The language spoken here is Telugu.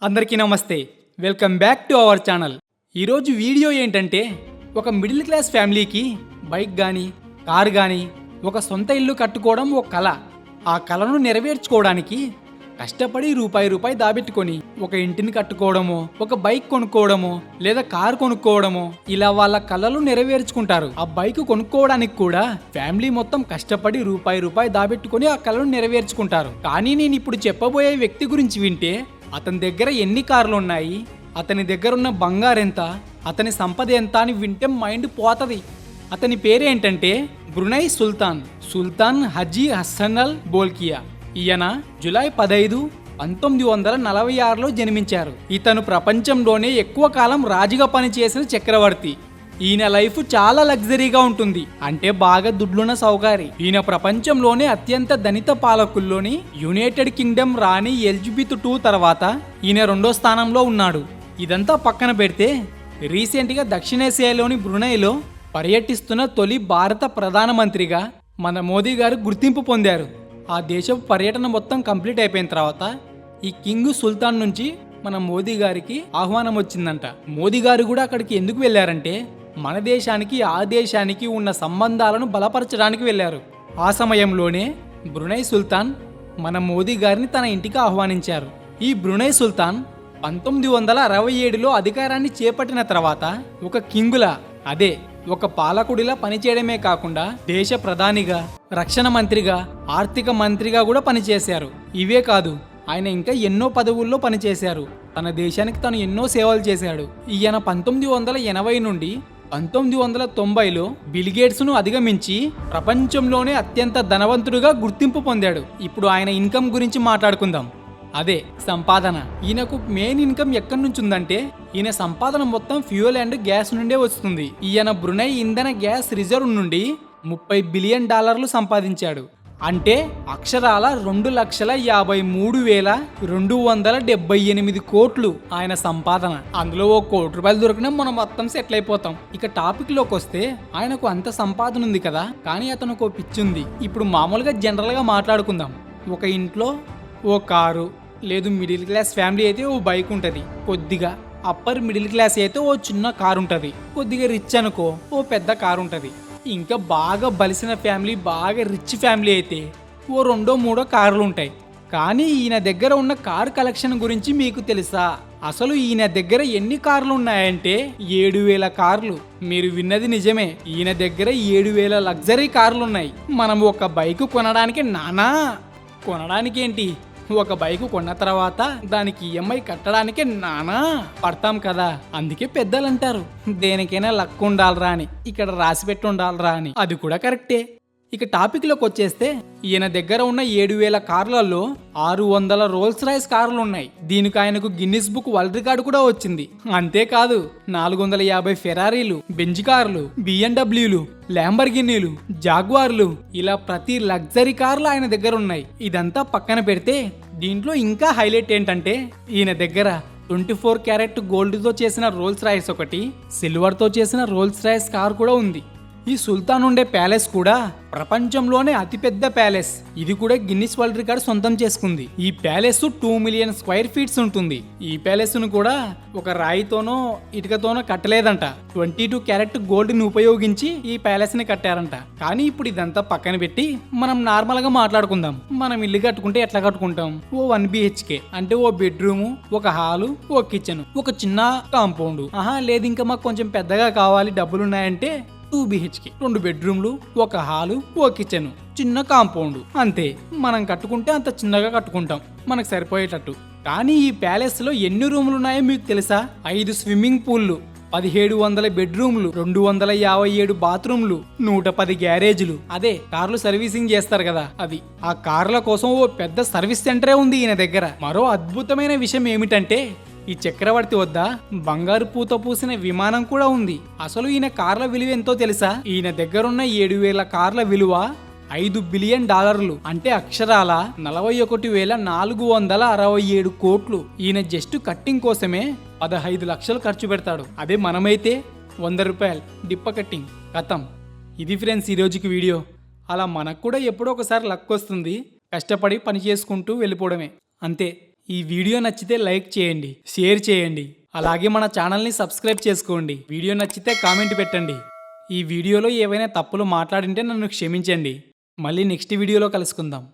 అందరికీ నమస్తే. Welcome back to our channel. ఈరోజు వీడియో ఏంటంటే, ఒక మిడిల్ క్లాస్ ఫ్యామిలీకి బైక్ కానీ కారు కానీ ఒక సొంత ఇల్లు కట్టుకోవడం ఒక కళ. ఆ కళను నెరవేర్చుకోవడానికి కష్టపడి రూపాయి దాబెట్టుకొని ఒక ఇంటిని కట్టుకోవడమో, ఒక బైక్ కొనుక్కోవడమో, లేదా కారు కొనుక్కోవడమో, ఇలా వాళ్ళ కళలు నెరవేర్చుకుంటారు. ఆ బైక్ కొనుక్కోవడానికి కూడా ఫ్యామిలీ మొత్తం కష్టపడి రూపాయి దాబెట్టుకొని ఆ కళను నెరవేర్చుకుంటారు. కానీ నేను ఇప్పుడు చెప్పబోయే వ్యక్తి గురించి వింటే, అతని దగ్గర ఎన్ని కార్లు ఉన్నాయి, అతని దగ్గర ఉన్న బంగారు ఎంత, అతని సంపద ఎంత అని వింటే మైండ్ పోతది. అతని పేరేంటంటే బ్రునై సుల్తాన్ హజీ హసన్ అల్ బోల్కియా. ఈయన జూలై 15, 1946లో జన్మించారు. ఇతను ప్రపంచంలోనే ఎక్కువ కాలం రాజుగా పనిచేసిన చక్రవర్తి. ఈయన లైఫ్ చాలా లగ్జరీగా ఉంటుంది, అంటే బాగా దుడ్లున్న సౌకారి. ఈయన ప్రపంచంలోనే అత్యంత ధనిక పాలకుల్లోని యునైటెడ్ కింగ్డమ్ రాణి ఎలిజబెత్ II తర్వాత ఈయన 2వ స్థానంలో ఉన్నాడు. ఇదంతా పక్కన పెడితే రీసెంట్గా దక్షిణాసియాలోని బ్రునైలో పర్యటిస్తున్న తొలి భారత ప్రధానమంత్రిగా మన మోదీ గారు గుర్తింపు పొందారు. ఆ దేశపు పర్యటన మొత్తం కంప్లీట్ అయిపోయిన తర్వాత ఈ కింగ్ సుల్తాన్ నుంచి మన మోదీ గారికి ఆహ్వానం వచ్చిందంట. మోదీ గారు కూడా అక్కడికి ఎందుకు వెళ్ళారంటే, మన దేశానికి ఆ దేశానికి ఉన్న సంబంధాలను బలపరచడానికి వెళ్ళారు. ఆ సమయంలోనే బ్రునై సుల్తాన్ మన మోదీ గారిని తన ఇంటికి ఆహ్వానించారు. ఈ బ్రునై సుల్తాన్ 1967లో అధికారాన్ని చేపట్టిన తర్వాత ఒక కింగులా, అదే ఒక పాలకుడిలా పనిచేయడమే కాకుండా దేశ ప్రధానిగా, రక్షణ మంత్రిగా, ఆర్థిక మంత్రిగా కూడా పనిచేశారు. ఇవే కాదు, ఆయన ఇంకా ఎన్నో పదవుల్లో పనిచేశారు. తన దేశానికి తను ఎన్నో సేవలు చేశాడు. ఈయన 1980 నుండి 1990లో బిల్ గేట్స్ ను అధిగమించి ప్రపంచంలోనే అత్యంత ధనవంతుడుగా గుర్తింపు పొందాడు. ఇప్పుడు ఆయన ఇన్కమ్ గురించి మాట్లాడుకుందాం. అదే సంపాదన. ఈయనకు మెయిన్ ఇన్కమ్ ఎక్కడి నుంచి ఉందంటే, ఈయన సంపాదన మొత్తం ఫ్యూయల్ అండ్ గ్యాస్ నుండే వస్తుంది. ఈయన బ్రునై ఇంధన గ్యాస్ రిజర్వ్ నుండి $30 బిలియన్ సంపాదించాడు. అంటే అక్షరాల 2,53,278 కోట్లు ఆయన సంపాదన. అందులో $1 కోటి దొరికినా మనం మొత్తం సెటిల్ అయిపోతాం. ఇక టాపిక్ లోకి వస్తే, ఆయనకు అంత సంపాదన ఉంది కదా, కానీ అతనికి ఒక పిచ్చి ఉంది. ఇప్పుడు మామూలుగా జనరల్ గా మాట్లాడుకుందాం. ఒక ఇంట్లో ఓ కారు, లేదు మిడిల్ క్లాస్ ఫ్యామిలీ అయితే ఓ బైక్ ఉంటది, కొద్దిగా అప్పర్ మిడిల్ క్లాస్ అయితే ఓ చిన్న కారు ఉంటది, కొద్దిగా రిచ్ అనుకో ఓ పెద్ద కారు ఉంటది, ఇంకా బాగా బలిసిన ఫ్యామిలీ, బాగా రిచ్ ఫ్యామిలీ అయితే ఓ 2-3 కార్లు ఉంటాయి. కానీ ఈయన దగ్గర ఉన్న కార్ కలెక్షన్ గురించి మీకు తెలుసా? అసలు ఈయన దగ్గర ఎన్ని కార్లు ఉన్నాయంటే 7,000 కార్లు. మీరు విన్నది నిజమే, ఈయన దగ్గర 7,000 లగ్జరీ కార్లు ఉన్నాయి. మనం ఒక బైక్ కొనడానికి ఏంటి, ఒక బైక్ కొన్న తర్వాత దానికి ఈఎంఐ కట్టడానికి నానా పడతాం కదా. అందుకే పెద్దలు అంటారు, దేనికైనా లక్ ఉండాలరా అని, ఇక్కడ రాసి పెట్టి ఉండాలరా అని. అది కూడా కరెక్టే. ఇక టాపిక్ లోకి వచ్చేస్తే, ఈయన దగ్గర ఉన్న 7,000 కార్లలో 600 రోల్స్ రాయ్స్ కార్లు ఉన్నాయి. దీనికి ఆయనకు గిన్నిస్ బుక్ వరల్డ్ రికార్డు కూడా వచ్చింది. అంతేకాదు 450 ఫెరారీలు, బెంజ్ కార్లు, బిఎండబ్ల్యూలు, ల్యాంబర్గిన్నీలు, జాగ్వార్లు, ఇలా ప్రతి లగ్జరీ కార్లు ఆయన దగ్గర ఉన్నాయి. ఇదంతా పక్కన పెడితే దీంట్లో ఇంకా హైలైట్ ఏంటంటే, ఈయన దగ్గర 24 క్యారెట్ గోల్డ్ తో చేసిన రోల్స్ రాయ్స్ ఒకటి, సిల్వర్ తో చేసిన రోల్స్ రాయ్స్ కార్ కూడా ఉంది. ఈ సుల్తాన్ ఉండే ప్యాలెస్ కూడా ప్రపంచంలోనే అతిపెద్ద ప్యాలెస్. ఇది కూడా గిన్నిస్ వరల్డ్ రికార్డ్ సొంతం చేసుకుంది. ఈ ప్యాలెస్ 2 మిలియన్ స్క్వేర్ ఫీట్స్ ఉంటుంది. ఈ ప్యాలెస్ ను కూడా ఒక రాయితోనో ఇటుకతోనో కట్టలేదంట, 22 క్యారెట్ గోల్డ్ ని ఉపయోగించి ఈ ప్యాలెస్ ని కట్టారంట. కానీ ఇప్పుడు ఇదంతా పక్కన పెట్టి మనం నార్మల్ గా మాట్లాడుకుందాం. మనం ఇల్లు కట్టుకుంటే ఎట్లా కట్టుకుంటాం? ఓ 1 BHK అంటే ఓ బెడ్రూమ్, ఒక హాలు, ఓ కిచెన్, ఒక చిన్న కాంపౌండ్. లేదు ఇంకా మాకు కొంచెం పెద్దగా కావాలి, డబ్బులున్నాయంటే 2 BHK 2 బెడ్రూమ్లు, ఒక హాలు, ఓ కిచెన్, చిన్న కాంపౌండ్. అంతే. మనం కట్టుకుంటే అంత చిన్నగా కట్టుకుంటాం, మనకు సరిపోయేటట్టు. కానీ ఈ ప్యాలెస్ లో ఎన్ని రూములు ఉన్నాయో మీకు తెలుసా? 5 స్విమ్మింగ్ పూల్లు, 1700 బెడ్రూమ్లు, 257 బాత్రూమ్లు, 110 గ్యారేజ్లు. అదే కార్లు సర్వీసింగ్ చేస్తారు కదా, అది. ఆ కార్ల కోసం ఓ పెద్ద సర్వీస్ సెంటరే ఉంది ఈయన దగ్గర. మరో అద్భుతమైన విషయం ఏమిటంటే, ఈ చక్రవర్తి వద్ద బంగారు పూత పూసిన విమానం కూడా ఉంది. అసలు ఈయన కార్ల విలువ ఎంతో తెలుసా? ఈయన దగ్గరున్న 7,000 కార్ల విలువ $5 బిలియన్, అంటే అక్షరాల 41,467 కోట్లు. ఈయన జస్ట్ కట్టింగ్ కోసమే 15 లక్షలు ఖర్చు పెడతాడు. అదే మనమైతే ₹100 డిప్ప కట్టింగ్ కథం. ఇది ఫ్రెండ్స్ ఈ రోజుకి వీడియో. అలా మనకు కూడా ఎప్పుడో ఒకసారి లక్ వస్తుంది, కష్టపడి పని చేసుకుంటూ వెళ్ళిపోవడమే అంతే. ఈ వీడియో నచ్చితే లైక్ చేయండి, షేర్ చేయండి, అలాగే మన ఛానల్ని సబ్స్క్రైబ్ చేసుకోండి. వీడియో నచ్చితే కామెంట్ పెట్టండి. ఈ వీడియోలో ఏవైనా తప్పులు మాట్లాడింటే నన్ను క్షమించండి. మళ్ళీ నెక్స్ట్ వీడియోలో కలుసుకుందాం.